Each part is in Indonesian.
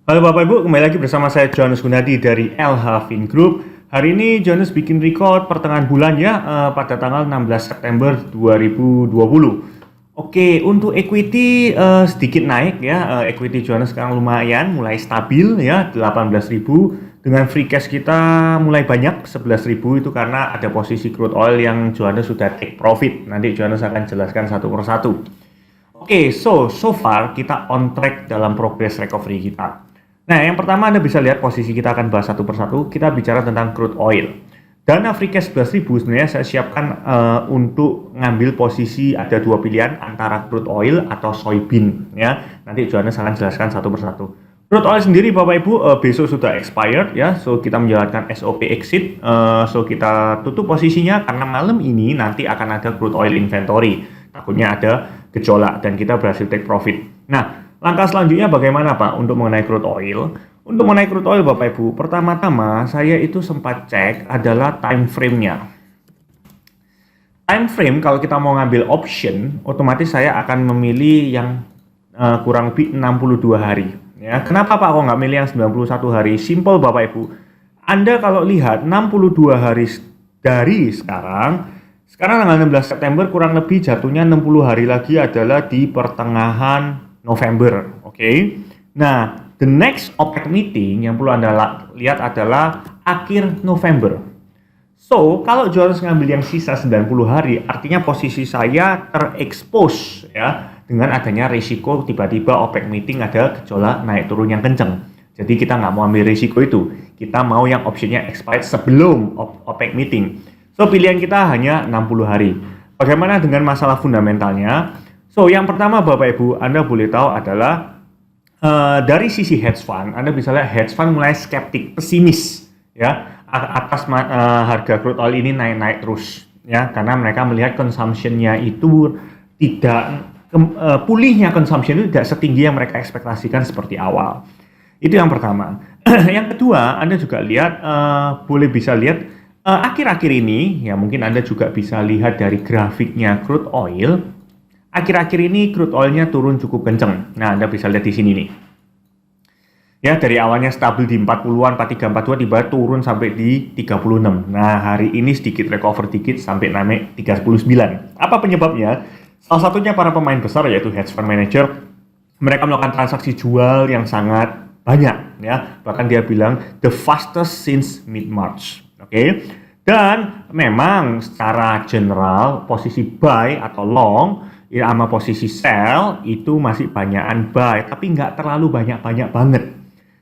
Halo Bapak Ibu, kembali lagi bersama saya Johannes Gunadi dari LH Fin Group. Hari ini Johannes bikin record pertengahan bulan ya, pada tanggal 16 September 2020. Oke, untuk equity sedikit naik ya, equity Johannes sekarang lumayan, mulai stabil ya, 18.000. Dengan free cash kita mulai banyak, 11.000 itu karena ada posisi crude oil yang Johannes sudah take profit. Nanti Johannes akan jelaskan satu persatu. Oke, so far kita on track dalam progress recovery kita. Nah, yang pertama Anda bisa lihat posisi kita akan bahas satu persatu. Kita bicara tentang crude oil. Dana free cash 11.000 sebenarnya saya siapkan untuk ngambil posisi ada dua pilihan antara crude oil atau soybean ya. Nanti Johannes akan jelaskan satu persatu. Crude oil sendiri Bapak Ibu besok sudah expired ya. So kita menjalankan SOP exit. So kita tutup posisinya karena malam ini nanti akan ada crude oil inventory. Takutnya ada gejolak dan kita berhasil take profit. Nah, langkah selanjutnya bagaimana Pak untuk mengenai crude oil? Untuk mengenai crude oil Bapak Ibu, pertama-tama saya itu sempat cek adalah time frame-nya. Time frame kalau kita mau ngambil option, otomatis saya akan memilih yang kurang lebih 62 hari. Ya, kenapa Pak kok nggak milih yang 91 hari? Simple Bapak Ibu. Anda kalau lihat 62 hari dari sekarang tanggal 16 September kurang lebih jatuhnya 60 hari lagi adalah di pertengahan November, oke? Nah, the next OPEC meeting yang perlu Anda lihat adalah akhir November. So, kalau Johannes ngambil yang sisa 90 hari, artinya posisi saya terekspos ya dengan adanya risiko tiba-tiba OPEC meeting ada gejolak naik turun yang kenceng. Jadi kita nggak mau ambil risiko itu. Kita mau yang optionnya expired sebelum OPEC meeting. So, pilihan kita hanya 60 hari. Bagaimana dengan masalah fundamentalnya? So, yang pertama Bapak Ibu, Anda boleh tahu adalah dari sisi hedge fund, Anda bisa lihat hedge fund mulai skeptik, pesimis ya atas harga crude oil ini naik-naik terus ya karena mereka melihat consumption-nya itu tidak pulihnya consumption itu tidak setinggi yang mereka ekspektasikan seperti awal. Itu yang pertama. Yang kedua, Anda juga lihat boleh bisa lihat akhir-akhir ini ya mungkin Anda juga bisa lihat dari grafiknya crude oil. Akhir-akhir ini crude oil-nya turun cukup kenceng. Nah, Anda bisa lihat di sini nih. Ya, dari awalnya stabil di 40-an, 43, 42, tiba turun sampai di 36. Nah, hari ini sedikit recover dikit sampai naik 39. Apa penyebabnya? Salah satunya para pemain besar yaitu hedge fund manager. Mereka melakukan transaksi jual yang sangat banyak. Ya, bahkan dia bilang the fastest since mid-March. Oke. Dan memang secara general posisi buy atau long ya, sama posisi sell itu masih banyakan buy, tapi nggak terlalu banyak-banyak banget.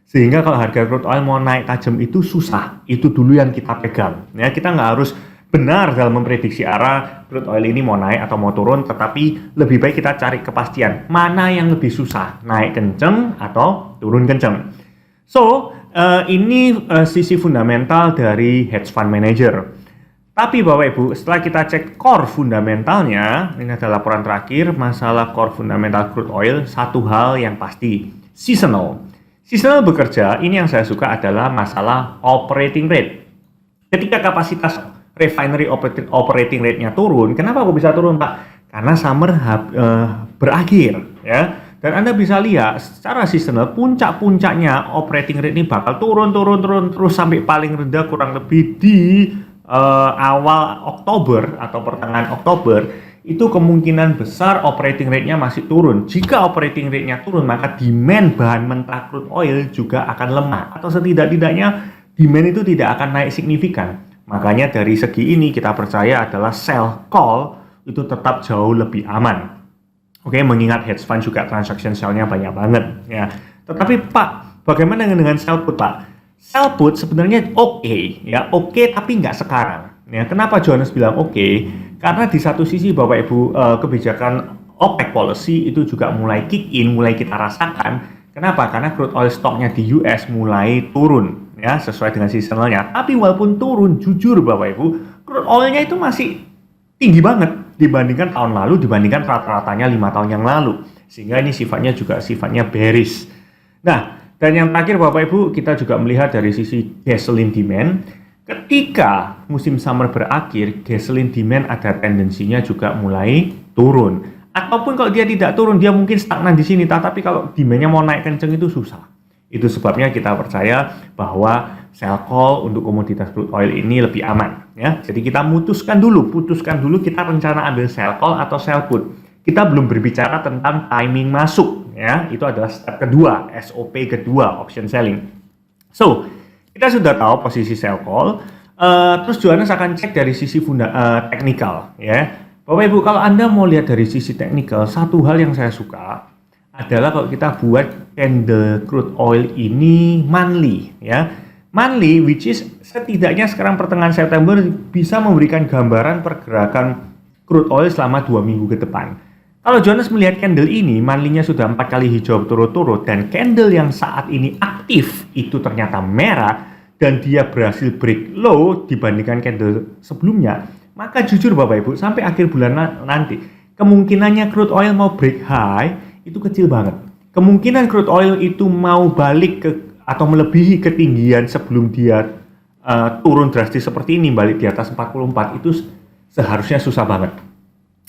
Sehingga kalau harga crude oil mau naik tajam itu susah. Itu dulu yang kita pegang. Ya, kita nggak harus benar dalam memprediksi arah crude oil ini mau naik atau mau turun, tetapi lebih baik kita cari kepastian mana yang lebih susah, naik kenceng atau turun kenceng. So, ini sisi fundamental dari hedge fund manager. Tapi Bapak Ibu, setelah kita cek core fundamentalnya, ini adalah laporan terakhir, masalah core fundamental crude oil, satu hal yang pasti, seasonal. Seasonal bekerja, ini yang saya suka adalah masalah operating rate. Ketika kapasitas refinery operating rate-nya turun, kenapa kok bisa turun Pak? Karena summer berakhir ya. Dan Anda bisa lihat secara seasonal, puncak-puncaknya operating rate ini bakal turun terus sampai paling rendah kurang lebih di awal Oktober atau pertengahan Oktober, itu kemungkinan besar operating rate-nya masih turun. Jika operating rate-nya turun, maka demand bahan mentah crude oil juga akan lemah. Atau setidak-tidaknya demand itu tidak akan naik signifikan. Makanya dari segi ini kita percaya adalah sell call itu tetap jauh lebih aman. Oke, mengingat hedge fund juga transaction sell-nya banyak banget. Ya. Tetapi Pak, bagaimana dengan sell put Pak? Sell put sebenarnya oke, ya oke tapi nggak sekarang. Ya, kenapa Johannes bilang oke? Karena di satu sisi Bapak Ibu kebijakan OPEC policy itu juga mulai kick in, mulai kita rasakan. Kenapa? Karena crude oil stoknya di US mulai turun, ya sesuai dengan seasonalnya. Tapi walaupun turun, jujur Bapak Ibu, crude oilnya itu masih tinggi banget dibandingkan tahun lalu, dibandingkan rata-ratanya 5 tahun yang lalu. Sehingga ini sifatnya juga sifatnya bearish. Nah, dan yang terakhir Bapak Ibu, kita juga melihat dari sisi gasoline demand. Ketika musim summer berakhir, gasoline demand ada tendensinya juga mulai turun. Ataupun kalau dia tidak turun, dia mungkin stagnan di sini. Tapi kalau demand-nya mau naik kenceng itu susah. Itu sebabnya kita percaya bahwa sell call untuk komoditas crude oil ini lebih aman, ya. Jadi kita putuskan dulu kita rencana ambil sell call atau sell put. Kita belum berbicara tentang timing masuk, ya. Itu adalah step kedua, SOP kedua, option selling. So, kita sudah tahu posisi sell call. Terus Johannes akan cek dari sisi teknikal, ya. Bapak Ibu, kalau Anda mau lihat dari sisi teknikal, satu hal yang saya suka adalah kalau kita buat candle crude oil ini monthly, ya. Monthly, which is setidaknya sekarang pertengahan September bisa memberikan gambaran pergerakan crude oil selama 2 minggu ke depan. Kalau Johannes melihat candle ini, monthly-nya sudah 4 kali hijau turut-turut, dan candle yang saat ini aktif itu ternyata merah, dan dia berhasil break low dibandingkan candle sebelumnya, maka jujur Bapak Ibu, sampai akhir bulan nanti, kemungkinannya crude oil mau break high, itu kecil banget. Kemungkinan crude oil itu mau balik ke atau melebihi ketinggian sebelum dia turun drastis seperti ini, balik di atas 44, itu seharusnya susah banget.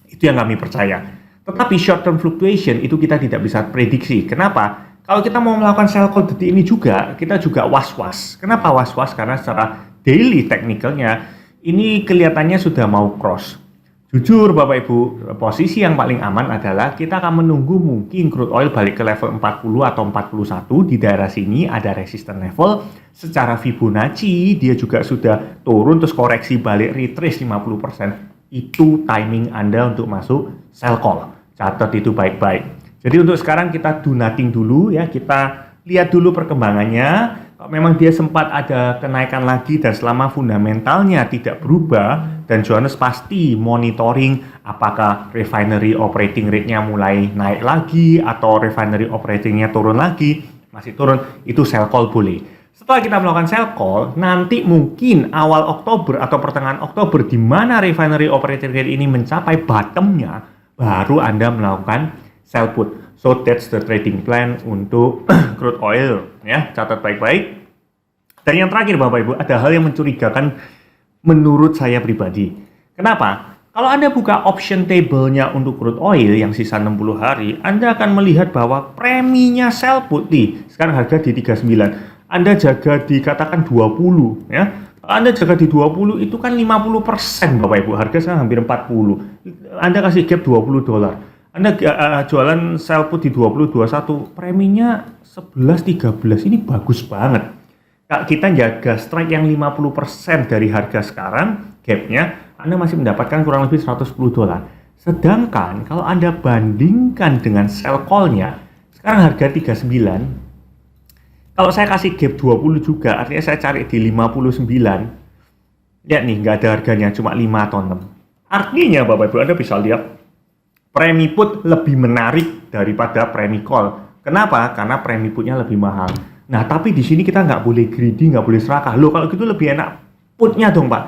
Itu yang kami percaya. Tetapi short term fluctuation itu kita tidak bisa prediksi. Kenapa? Kalau kita mau melakukan sell call detik ini juga, kita juga was-was. Kenapa was-was? Karena secara daily technicalnya, ini kelihatannya sudah mau cross. Jujur Bapak Ibu, posisi yang paling aman adalah kita akan menunggu mungkin crude oil balik ke level 40 atau 41. Di daerah sini ada resistance level. Secara Fibonacci, dia juga sudah turun, terus koreksi balik retrace 50%. Itu timing Anda untuk masuk sell call. Catat itu baik-baik. Jadi untuk sekarang kita do nothing dulu, ya, kita lihat dulu perkembangannya. Kalau memang dia sempat ada kenaikan lagi dan selama fundamentalnya tidak berubah, dan Johannes pasti monitoring apakah refinery operating rate-nya mulai naik lagi atau refinery operating-nya turun lagi, masih turun, itu sell call boleh. Setelah kita melakukan sell call, nanti mungkin awal Oktober atau pertengahan Oktober di mana refinery operating rate ini mencapai bottom-nya, baru Anda melakukan sell put. So that's the trading plan untuk crude oil, ya. Catat baik-baik. Dan yang terakhir Bapak Ibu, ada hal yang mencurigakan menurut saya pribadi. Kenapa? Kalau Anda buka option table-nya untuk crude oil yang sisa 60 hari, Anda akan melihat bahwa preminya sell put sekarang harga di 39. Anda jaga dikatakan 20, ya. Kalau Anda jaga di 20 itu kan 50% Bapak Ibu, harga sekarang hampir 40. Anda kasih gap $20. Anda jualan sell put di 20-21, preminya 11-13, ini bagus banget. Kita jaga strike yang 50% dari harga sekarang, gapnya, Anda masih mendapatkan kurang lebih $110. Sedangkan kalau Anda bandingkan dengan sell call-nya, sekarang harga 39, kalau saya kasih gap 20 juga, artinya saya cari di 59, lihat nih, nggak ada harganya, cuma 5 atau 6. Artinya Bapak Ibu, Anda bisa lihat, premi put lebih menarik daripada premi call. Kenapa? Karena premi putnya lebih mahal. Nah, tapi di sini kita nggak boleh greedy, nggak boleh serakah. Loh, kalau gitu lebih enak putnya dong, Pak.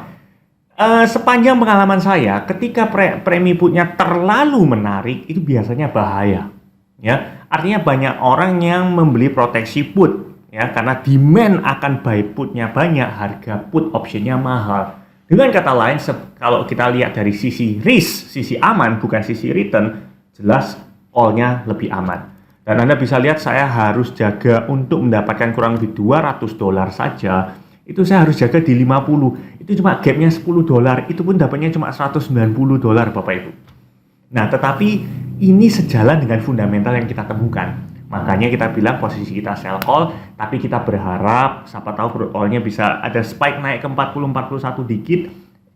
Sepanjang pengalaman saya, ketika premi putnya terlalu menarik, itu biasanya bahaya. Ya, artinya banyak orang yang membeli proteksi put, ya, karena demand akan buy putnya banyak, harga put optionnya mahal. Dengan kata lain, kalau kita lihat dari sisi risk, sisi aman, bukan sisi return, jelas call-nya lebih aman. Dan Anda bisa lihat saya harus jaga untuk mendapatkan kurang lebih $200 saja, itu saya harus jaga di 50. Itu cuma gapnya $10, itu pun dapatnya cuma $190 Bapak Ibu. Nah, tetapi ini sejalan dengan fundamental yang kita temukan. Makanya kita bilang posisi kita sell call, tapi kita berharap siapa tahu crude oil-nya bisa ada spike naik ke 40-41 dikit,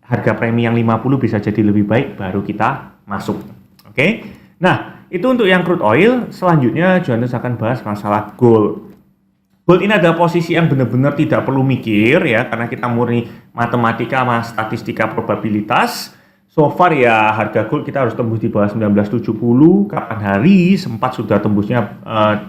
harga premi yang 50 bisa jadi lebih baik, baru kita masuk. Oke? Nah, itu untuk yang crude oil. Selanjutnya Johannes akan bahas masalah gold. Gold ini adalah posisi yang benar-benar tidak perlu mikir, ya, karena kita murni matematika sama statistika probabilitas. So far ya harga gold kita harus tembus di bawah 1970, kapan hari sempat sudah tembusnya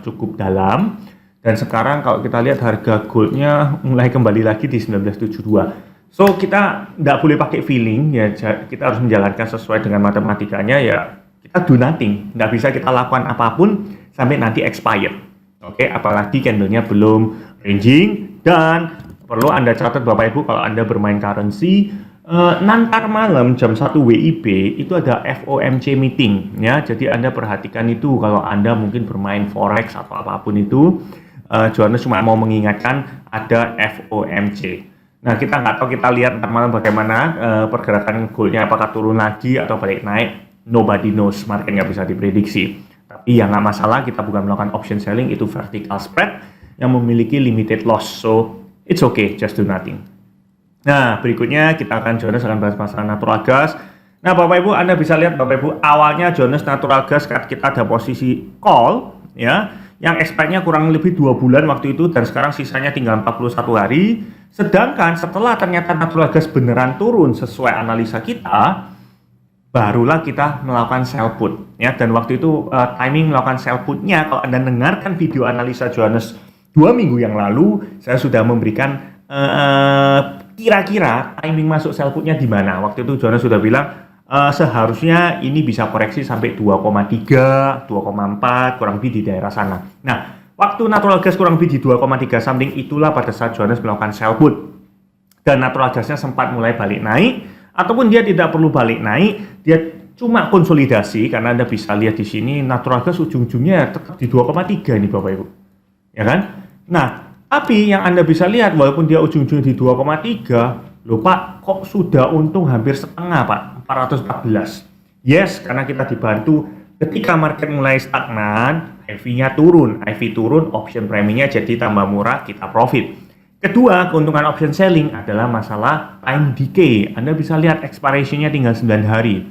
cukup dalam, dan sekarang kalau kita lihat harga goldnya mulai kembali lagi di 1972. So kita nggak boleh pakai feeling, ya, kita harus menjalankan sesuai dengan matematikanya, ya, kita do nothing, nggak bisa kita lakukan apapun sampai nanti expired. Oke, apalagi candlenya belum ranging, dan perlu Anda catat Bapak Ibu kalau Anda bermain currency, nanti malam jam 1 WIB itu ada FOMC meeting, ya. Jadi Anda perhatikan itu kalau Anda mungkin bermain forex atau apapun itu, Johannes cuma mau mengingatkan ada FOMC. Nah, kita nggak tahu, kita lihat ntar malam bagaimana pergerakan goldnya, apakah turun lagi atau balik naik. Nobody knows, market nggak bisa diprediksi. Tapi ya nggak masalah, kita bukan melakukan option selling, itu vertical spread yang memiliki limited loss. So, it's okay, just do nothing. Nah, berikutnya Johannes akan bahas masalah natural gas. Nah, Bapak Ibu, Anda bisa lihat Bapak Ibu, awalnya Johannes natural gas kita ada posisi call, ya, yang expect-nya kurang lebih 2 bulan waktu itu, dan sekarang sisanya tinggal 41 hari. Sedangkan setelah ternyata natural gas beneran turun sesuai analisa kita, barulah kita melakukan sell put, ya. Dan waktu itu timing melakukan sell put-nya, kalau Anda dengarkan video analisa Johannes 2 minggu yang lalu, saya sudah memberikan kira-kira timing masuk sell put-nya di mana. Waktu itu Johannes sudah bilang seharusnya ini bisa koreksi sampai 2,3, 2,4, kurang lebih di daerah sana. Nah, waktu natural gas kurang lebih di 2,3 something, itulah pada saat Johannes melakukan sell put. Dan natural gasnya sempat mulai balik naik, ataupun dia tidak perlu balik naik, dia cuma konsolidasi, karena Anda bisa lihat di sini natural gas ujung-ujungnya tetap di 2,3 ini Bapak Ibu. Ya kan? Nah, tapi yang Anda bisa lihat, walaupun dia ujung-ujungnya di 2,3, loh Pak, kok sudah untung hampir setengah Pak, 414. Yes, karena kita dibantu ketika market mulai stagnan, IV-nya turun. IV turun, option preminya jadi tambah murah, kita profit. Kedua, keuntungan option selling adalah masalah time decay. Anda bisa lihat expiration-nya tinggal 9 hari.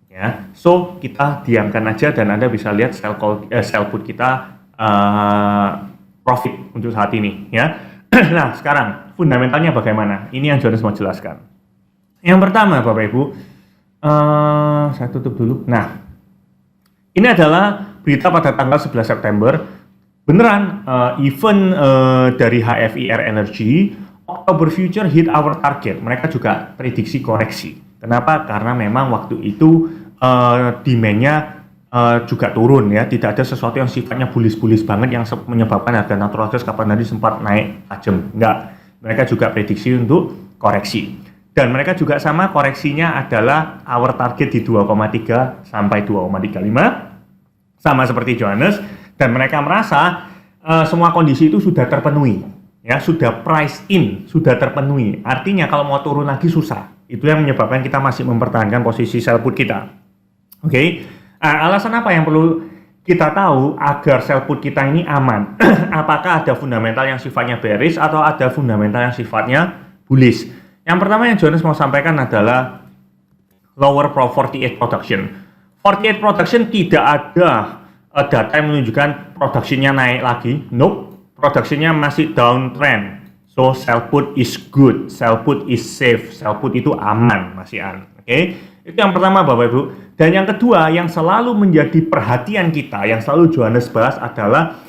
Ya, so kita diamkan aja dan Anda bisa lihat sell put kita profit untuk saat ini, ya. Nah, sekarang fundamentalnya bagaimana? Ini yang Johannes mau jelaskan. Yang pertama, Bapak Ibu, saya tutup dulu. Nah, ini adalah berita pada tanggal 11 September. Beneran, event dari HFIR Energy, October Future hit our target. Mereka juga prediksi koreksi. Kenapa? Karena memang waktu itu demand-nya juga turun, ya, tidak ada sesuatu yang sifatnya bullish banget yang menyebabkan harga natural gas kapan tadi sempat naik tajam. Enggak, mereka juga prediksi untuk koreksi, dan mereka juga sama, koreksinya adalah our target di 2,3 sampai 2,35, sama seperti Johannes, dan mereka merasa semua kondisi itu sudah terpenuhi, ya, sudah price in, sudah terpenuhi. Artinya kalau mau turun lagi susah. Itu yang menyebabkan kita masih mempertahankan posisi sell put kita. Oke. Alasan apa yang perlu kita tahu agar sell put kita ini aman? Apakah ada fundamental yang sifatnya bearish atau ada fundamental yang sifatnya bullish? Yang pertama yang Johannes mau sampaikan adalah lower pro 48 production. 48 production tidak ada data yang menunjukkan produksinya naik lagi. Nope, produksinya masih downtrend. So sell put is good, sell put is safe, sell put itu aman, masih aman. Oke, itu yang pertama Bapak Ibu. Dan yang kedua yang selalu menjadi perhatian kita, yang selalu Johannes bahas adalah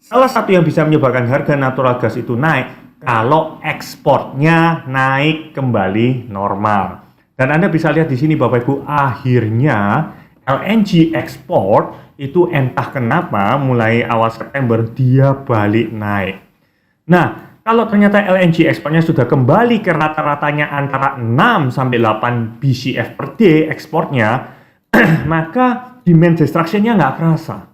salah satu yang bisa menyebabkan harga natural gas itu naik kalau ekspornya naik kembali normal. Dan Anda bisa lihat di sini Bapak Ibu, akhirnya LNG ekspor itu entah kenapa mulai awal September dia balik naik. Nah, kalau ternyata LNG ekspornya sudah kembali ke rata-ratanya antara 6 sampai 8 BCF per day ekspornya, maka demand destruction-nya nggak kerasa.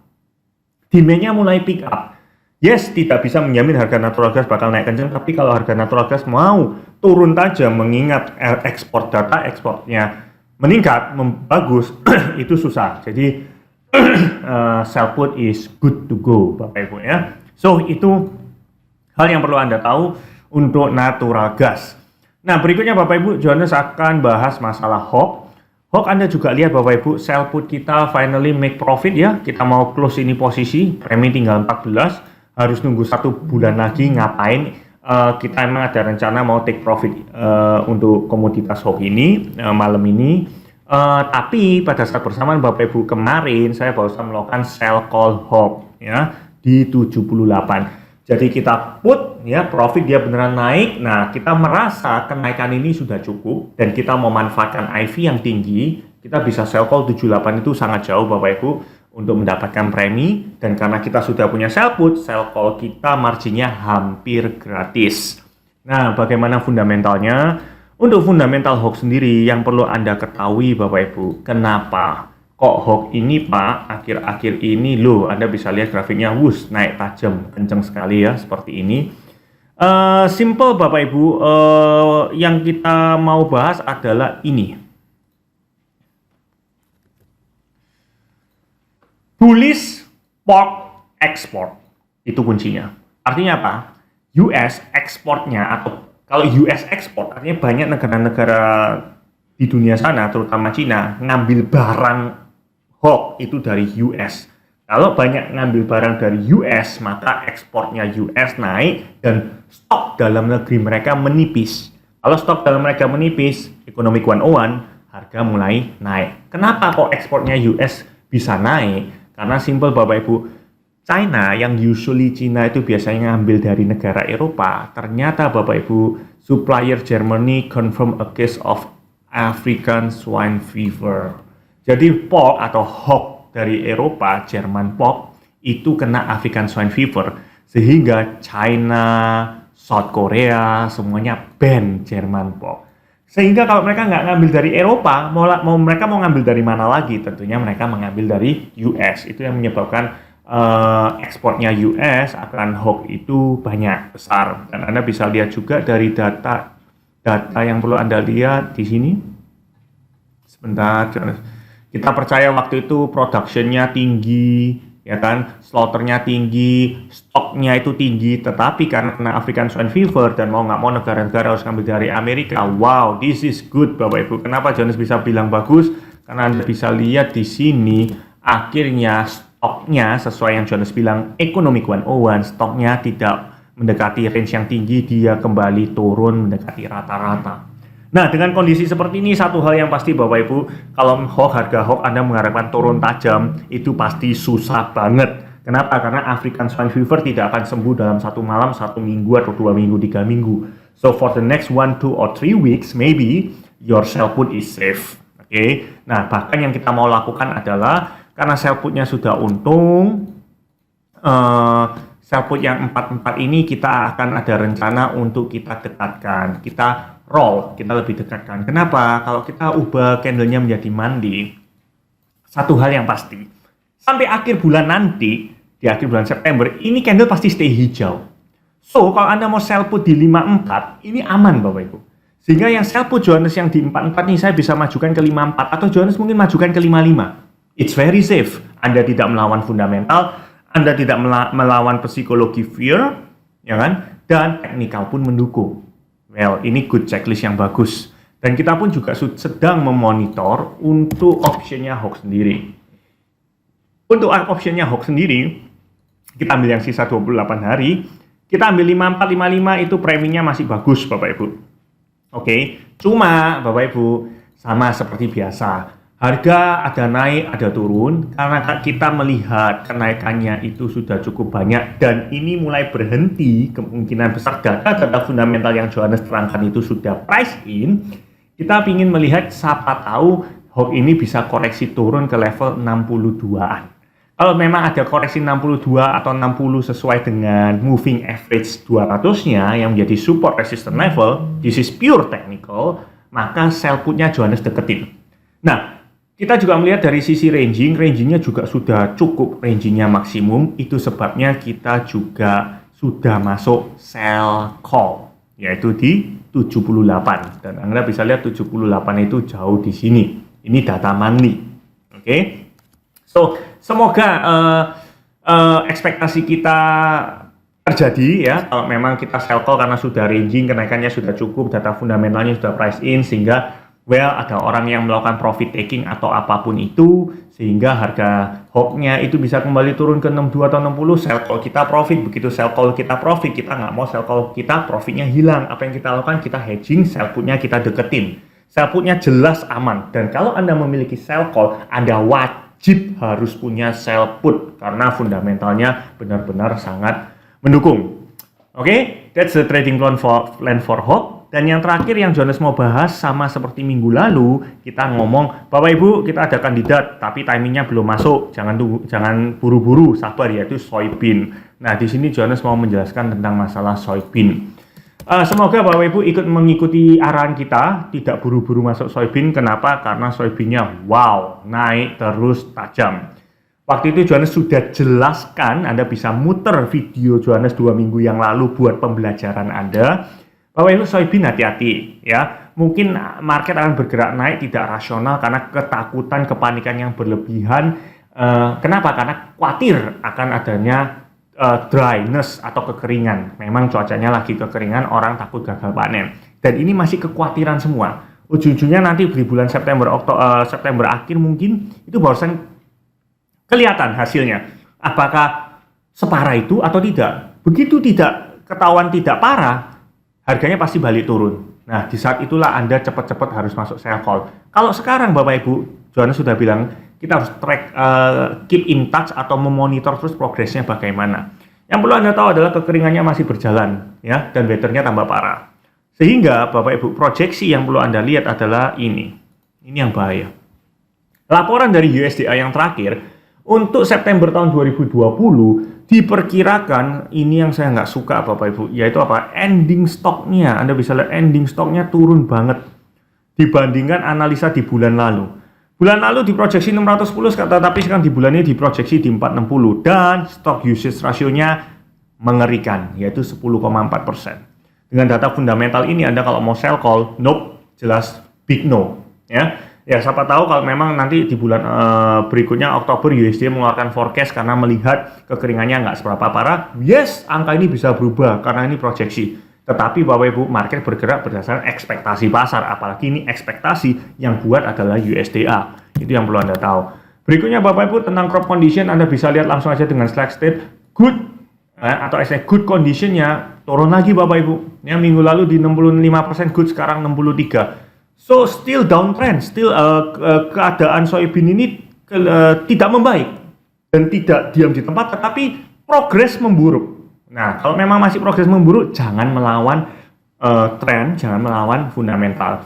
Demand-nya mulai pick up. Yes, tidak bisa menjamin harga natural gas bakal naik kencang, tapi kalau harga natural gas mau turun tajam mengingat ekspor data ekspornya meningkat, bagus, itu susah. Jadi, sell put is good to go, Bapak Ibu, ya. So, itu hal yang perlu Anda tahu untuk natural gas. Nah, berikutnya Bapak Ibu, Johannes akan bahas masalah HOG. HOG Anda juga lihat Bapak Ibu, sell put kita finally make profit, ya. Kita mau close ini posisi, premi tinggal 14, harus nunggu 1 bulan lagi, ngapain? Kita emang ada rencana mau take profit untuk komoditas HOG ini malam ini. Tapi pada saat bersamaan Bapak Ibu, kemarin saya barusan melakukan sell call HOG, ya, di 78. Jadi kita put, ya, profit dia beneran naik. Nah, kita merasa kenaikan ini sudah cukup dan kita memanfaatkan IV yang tinggi, kita bisa sell call 78 itu sangat jauh Bapak Ibu untuk mendapatkan premi. Dan karena kita sudah punya sell put, sell call kita marginnya hampir gratis. Nah, bagaimana fundamentalnya? Untuk fundamental HOG sendiri yang perlu Anda ketahui Bapak Ibu, kenapa kok HOG ini Pak, akhir-akhir ini loh, Anda bisa lihat grafiknya, naik tajam, kenceng sekali ya, seperti ini. Simple Bapak Ibu, yang kita mau bahas adalah ini. Bullish pork export, itu kuncinya. Artinya apa? US ekspornya, atau kalau US ekspor artinya banyak negara-negara di dunia sana, terutama Cina, ngambil barang HOG itu dari US. Kalau banyak ngambil barang dari US, maka ekspornya US naik dan stok dalam negeri mereka menipis. Kalau stok dalam mereka menipis, Economic 101, harga mulai naik. Kenapa kok ekspornya US bisa naik? Karena simple Bapak Ibu, China yang usually China itu biasanya ngambil dari negara Eropa, ternyata Bapak Ibu, supplier Germany confirm a case of African swine fever. Jadi pork atau HOG dari Eropa, Jerman pork, itu kena African swine fever, sehingga China, South Korea, semuanya ban Jerman pork. Sehingga kalau mereka nggak ngambil dari Eropa, mereka mau ngambil dari mana lagi? Tentunya mereka mengambil dari US. Itu yang menyebabkan ekspornya US akan HOG itu banyak, besar. Dan Anda bisa lihat juga dari data yang perlu Anda lihat di sini. Sebentar, kita percaya waktu itu production-nya tinggi, ya kan, slaughter-nya tinggi, stoknya itu tinggi, tetapi karena African Swine Fever dan mau nggak mau negara-negara harus ngambil dari Amerika. Wow, this is good Bapak Ibu. Kenapa Jonas bisa bilang bagus? Karena Anda bisa lihat di sini, akhirnya stoknya sesuai yang Jonas bilang, Economic 101, stoknya tidak mendekati range yang tinggi, dia kembali turun mendekati rata-rata. Nah, dengan kondisi seperti ini, satu hal yang pasti Bapak Ibu, kalau harga HOG Anda mengharapkan turun tajam, itu pasti susah banget. Kenapa? Karena African Swine Fever tidak akan sembuh dalam satu malam, 1 minggu, atau 2 minggu, 3 minggu. So, for the next 1, 2, or 3 weeks, maybe, your sell put is safe. Oke? Nah, bahkan yang kita mau lakukan adalah, karena sell putnya sudah untung, sell put yang 44 ini kita akan ada rencana untuk kita dekatkan. Kita roll, kita lebih dekatkan. Kenapa? Kalau kita ubah candlenya menjadi Monday, satu hal yang pasti, sampai akhir bulan nanti, di akhir bulan September, ini candle pasti stay hijau. So, kalau Anda mau sell put di 54, ini aman Bapak Ibu. Sehingga yang sell put Johannes yang di 44 ini saya bisa majukan ke 54, atau Johannes mungkin majukan ke 55. It's very safe. Anda tidak melawan fundamental, Anda tidak melawan psikologi fear, ya kan? Dan teknikal pun mendukung. Well, ini good checklist yang bagus. Dan kita pun juga sedang memonitor untuk optionnya HOG sendiri. Untuk optionnya HOG sendiri, kita ambil yang sisa 28 hari, kita ambil 54, 55 itu preminya masih bagus Bapak Ibu. Oke, cuma Bapak Ibu sama seperti biasa. Harga ada naik, ada turun, karena kita melihat kenaikannya itu sudah cukup banyak dan ini mulai berhenti, kemungkinan besar data fundamental yang Johannes terangkan itu sudah price in. Kita ingin melihat siapa tahu HOG ini bisa koreksi turun ke level 62-an. Kalau memang ada koreksi 62 atau 60 sesuai dengan moving average 200-nya yang menjadi support resistance level, this is pure technical, maka sell putnya Johannes deketin. Nah, kita juga melihat dari sisi rangingnya juga sudah cukup, rangingnya maksimum, itu sebabnya kita juga sudah masuk sell call, yaitu di 78, dan Anda bisa lihat 78 itu jauh di sini, ini data monthly, oke? So, semoga ekspektasi kita terjadi ya, kalau memang kita sell call karena sudah ranging, kenaikannya sudah cukup, data fundamentalnya sudah price in, sehingga ada orang yang melakukan profit taking atau apapun itu, sehingga harga HOG-nya itu bisa kembali turun ke 62 atau 60, sell call kita profit. Begitu sell call kita profit, kita nggak mau sell call kita profitnya hilang. Apa yang kita lakukan? Kita hedging, sell put-nya kita deketin. Sell put-nya jelas aman. Dan kalau Anda memiliki sell call, Anda wajib harus punya sell put, karena fundamentalnya benar-benar sangat mendukung. Oke, that's the trading plan for HOG. Dan yang terakhir yang Johannes mau bahas, sama seperti minggu lalu, kita ngomong, Bapak Ibu, kita ada kandidat, tapi timingnya belum masuk, jangan buru-buru, sabar, yaitu soybean. Nah, di sini Johannes mau menjelaskan tentang masalah soybean. Semoga Bapak Ibu ikut mengikuti arahan kita, tidak buru-buru masuk soybean. Kenapa? Karena soybeannya wow, naik terus tajam. Waktu itu Johannes sudah jelaskan, Anda bisa muter video Johannes 2 minggu yang lalu buat pembelajaran Anda. Bapak Ibu, soybean hati-hati ya. Mungkin market akan bergerak naik tidak rasional karena ketakutan, kepanikan yang berlebihan. Kenapa? Karena khawatir akan adanya dryness atau kekeringan. Memang cuacanya lagi kekeringan, orang takut gagal panen. Dan ini masih kekhawatiran semua. Ujung-ujungnya nanti di bulan September akhir mungkin itu barusan kelihatan hasilnya. Apakah separah itu atau tidak? Begitu tidak ketahuan tidak parah, harganya pasti balik turun. Nah, di saat itulah Anda cepat-cepat harus masuk sell call. Kalau sekarang Bapak Ibu, Johannes sudah bilang, kita harus track, keep in touch atau memonitor terus progresnya bagaimana. Yang perlu Anda tahu adalah kekeringannya masih berjalan, ya, dan weather-nya tambah parah. Sehingga Bapak Ibu, proyeksi yang perlu Anda lihat adalah ini. Ini yang bahaya. Laporan dari USDA yang terakhir, untuk September tahun 2020, diperkirakan, ini yang saya nggak suka Bapak Ibu, yaitu apa? Ending stock-nya, Anda bisa lihat ending stock-nya turun banget dibandingkan analisa di bulan lalu. Bulan lalu diproyeksi 610, tapi sekarang di bulan ini diproyeksi di 460. Dan stock usage rasionya mengerikan, yaitu 10,4%. Dengan data fundamental ini, Anda kalau mau sell call, nope, jelas big no. Ya, siapa tahu kalau memang nanti di bulan berikutnya, Oktober, USDA mengeluarkan forecast karena melihat kekeringannya nggak seberapa parah. Yes, angka ini bisa berubah karena ini proyeksi. Tetapi Bapak Ibu, market bergerak berdasarkan ekspektasi pasar, apalagi ini ekspektasi yang buat adalah USDA. Itu yang perlu Anda tahu. Berikutnya Bapak Ibu, tentang crop condition, Anda bisa lihat langsung aja dengan slide state good atau good conditionnya turun lagi Bapak Ibu. Ya, minggu lalu di 65% good, sekarang 63. So still downtrend, still keadaan soybean ini tidak membaik dan tidak diam di tempat, tetapi progres memburuk. Nah, kalau memang masih progres memburuk, jangan melawan tren, jangan melawan fundamental.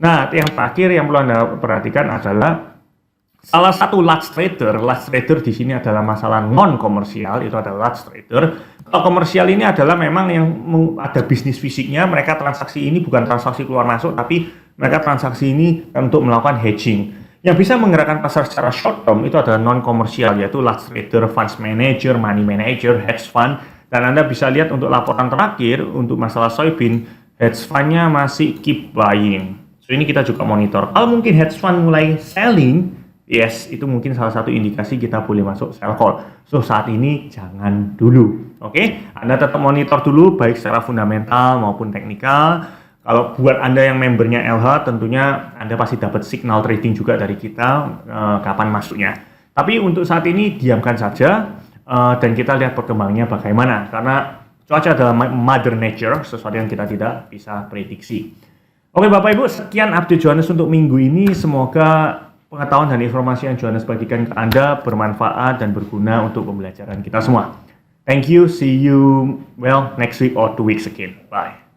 Nah, yang terakhir yang perlu Anda perhatikan adalah salah satu large trader di sini adalah masalah non komersial, itu adalah large trader. Kalau komersial ini adalah memang yang ada bisnis fisiknya, mereka transaksi ini bukan transaksi keluar masuk, tapi mereka transaksi ini untuk melakukan hedging. Yang bisa menggerakkan pasar secara short term itu adalah non komersial, yaitu large trader, funds manager, money manager, hedge fund. Dan Anda bisa lihat untuk laporan terakhir untuk masalah soybean, hedge fund-nya masih keep buying. So ini kita juga monitor. Kalau mungkin hedge fund mulai selling, yes, itu mungkin salah satu indikasi kita boleh masuk sell call. So saat ini jangan dulu. Oke? Anda tetap monitor dulu baik secara fundamental maupun teknikal. Kalau buat Anda yang membernya LH, tentunya Anda pasti dapat signal trading juga dari kita kapan masuknya. Tapi untuk saat ini diamkan saja. Dan kita lihat perkembangannya bagaimana, karena cuaca adalah mother nature, sesuatu yang kita tidak bisa prediksi. Oke Bapak Ibu, sekian update Johannes untuk minggu ini. Semoga pengetahuan dan informasi yang Johannes bagikan ke Anda bermanfaat dan berguna untuk pembelajaran kita semua. Thank you, see you next week or 2 weeks again. Bye.